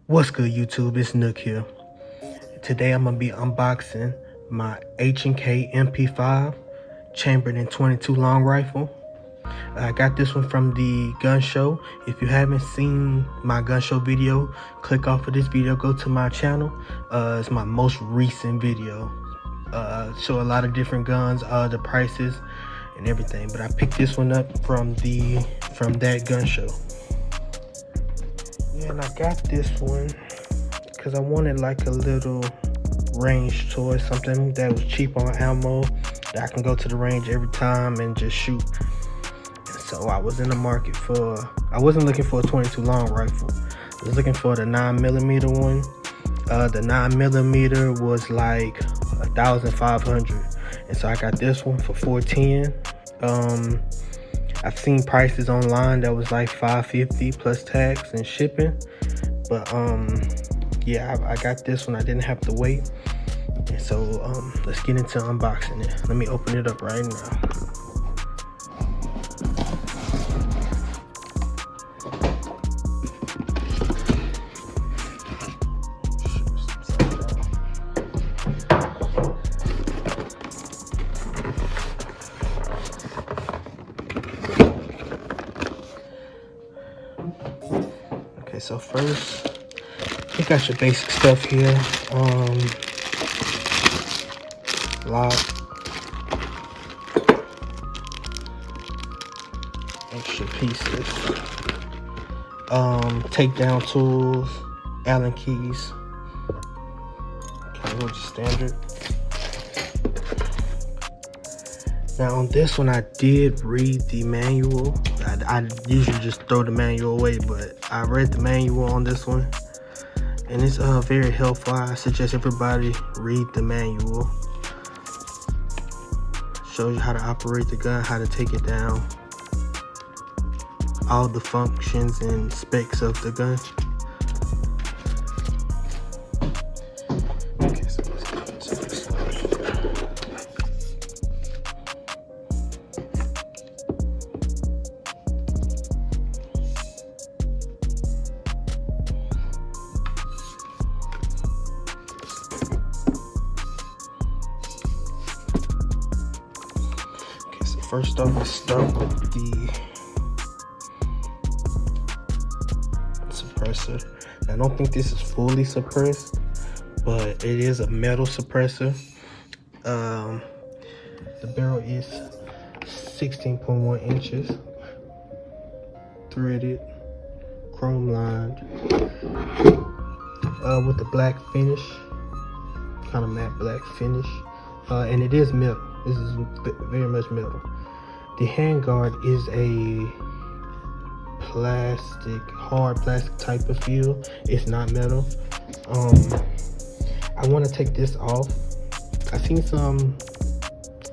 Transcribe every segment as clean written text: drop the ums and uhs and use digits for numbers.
What's good, YouTube? It's Nook here. Today I'm gonna be unboxing my H&K Mp5 chambered in 22 long rifle. I got this one from the gun show. If you haven't seen my gun show video, click off of this video, go to my channel. It's my most recent video. Show a lot of different guns, the prices and everything. But I picked this one up from that gun show. Yeah, and I got this one because I wanted like a little range toy, something that was cheap on ammo, that I can go to the range every time and just shoot. And so I was in the market for, I wasn't looking for a 22 long rifle. I was looking for the 9mm one. The 9mm was like 1,500, and so I got this one for $410. I've seen prices online that was like $550 plus tax and shipping, but yeah, I got this one. I didn't have to wait, and so let's get into unboxing it. Let me open it up right now. Okay, so first, you got your basic stuff here. Lock, extra pieces, takedown tools, Allen keys. Okay, which is standard. Now on this one, I did read the manual. I usually just throw the manual away, but I read the manual on this one, and it's very helpful. I suggest everybody read the manual. Shows you how to operate the gun, how to take it down, all the functions and specs of the gun. Okay, so let's get into this one. First off, let's start with the suppressor. Now, I don't think this is fully suppressed, but it is a metal suppressor. The barrel is 16.1 inches, threaded, chrome lined, with the black finish, kind of matte black finish, and it is metal. This is very much metal. The handguard is a hard plastic type of feel. It's not metal. I want to take this off. I've seen some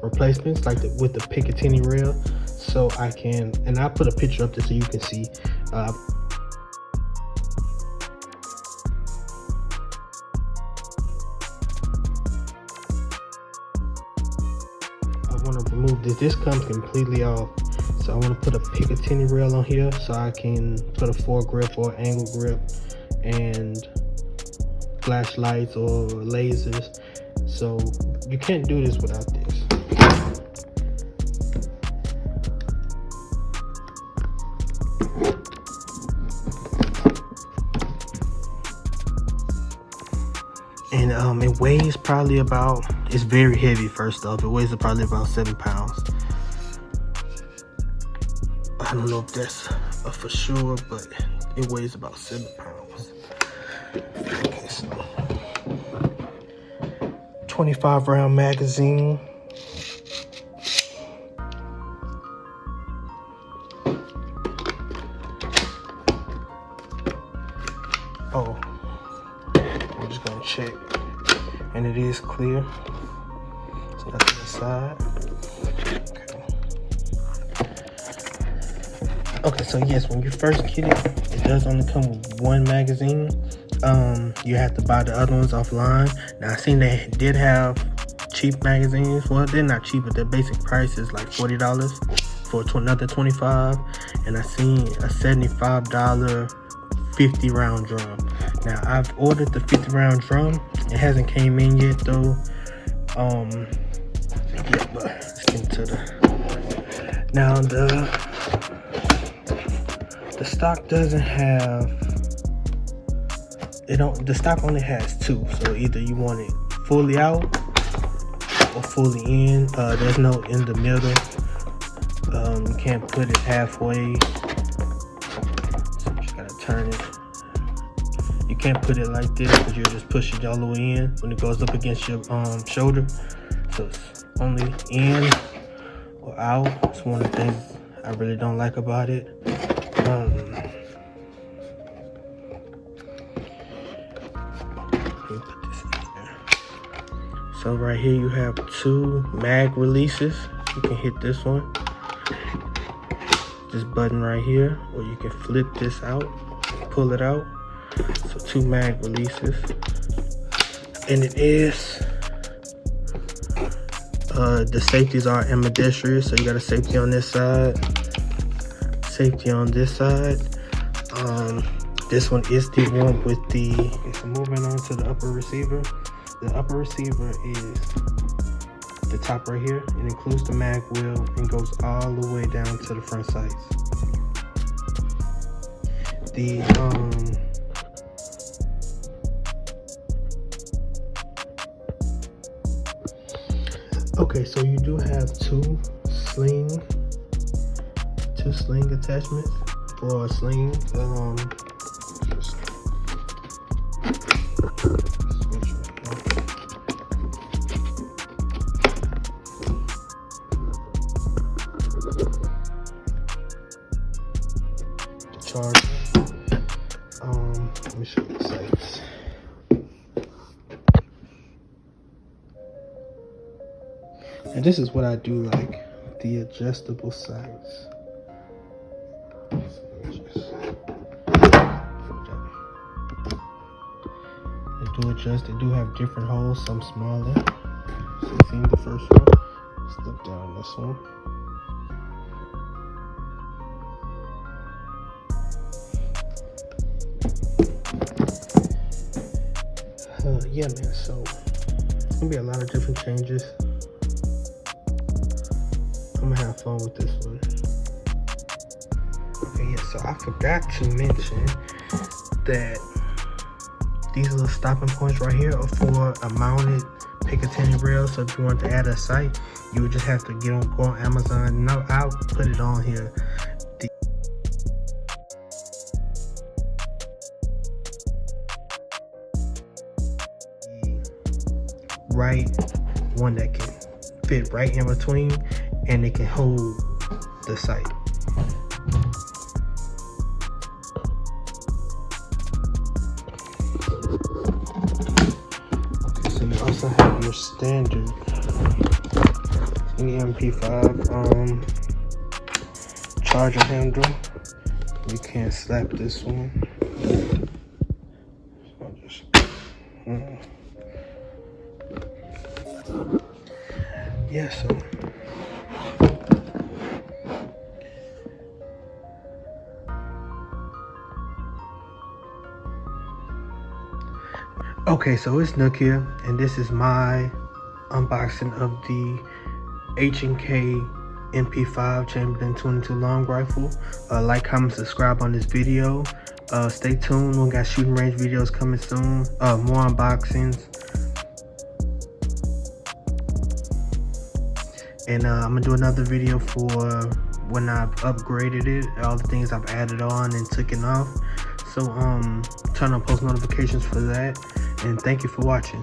replacements like with the Picatinny rail, so I can, and I'll put a picture up there so you can see. I want to remove this. This comes completely off, so I want to put a Picatinny rail on here so I can put a foregrip or angle grip and flashlights or lasers. So you can't do this without this. And it weighs probably about, it's very heavy. First off, it weighs probably about 7 pounds. I don't know if that's for sure, but it weighs about 7 pounds. Okay, so 25 round magazine. Oh, I'm just gonna check, and it is clear. So that's inside. Okay, so yes, when you first get it, it does only come with one magazine. You have to buy the other ones offline. Now I seen they did have cheap magazines. Well, they're not cheap, but their basic price is like $40 for another 25. And I seen a $75 50 round drum. Now I've ordered the 50 round drum. It hasn't came in yet though. Yeah, but let's get into now the stock doesn't have, the stock only has two, so either you want it fully out or fully in. There's no in the middle. You can't put it halfway, so you just gotta turn it. You can't put it like this because you'll just push it all the way in when it goes up against your shoulder. So it's only in or out. It's one of the things I really don't like about it. Let me put this in here. So right here you have two mag releases. You can hit this one, this button right here, or you can flip this out, pull it out. So two mag releases, and it is the safeties are ambidextrous, so you got a safety on this side, safety on this side. This one is the one with the, okay, so moving on to the upper receiver. The upper receiver is the top right here. It includes the mag wheel and goes all the way down to the front sights. Okay, so you do have two sling attachments for a sling. Charger. Let me show you the sights. And this is what I do like, the adjustable sights. They do adjust, they do have different holes, some smaller. So you see the first one? Let's look down this one. Yeah man, so it's gonna be a lot of different changes. I'm gonna have fun with this one. Okay, yeah, so I forgot to mention that these little stopping points right here are for a mounted Picatinny rail. So if you want to add a sight, you would just have to go on Amazon. No, I'll put it on here. Right one that can fit right in between, and it can hold the sight. Okay, so you also have your standard Mp5 charger handle. You can't slap this one. Yeah, so okay, so it's Nook here, and this is my unboxing of the H&K Mp5 Chamberlain 22 long rifle. Like, comment, subscribe on this video. Stay tuned, we got shooting range videos coming soon, more unboxings. And I'm gonna do another video for when I've upgraded it, all the things I've added on and taken off. So turn on post notifications for that, and thank you for watching.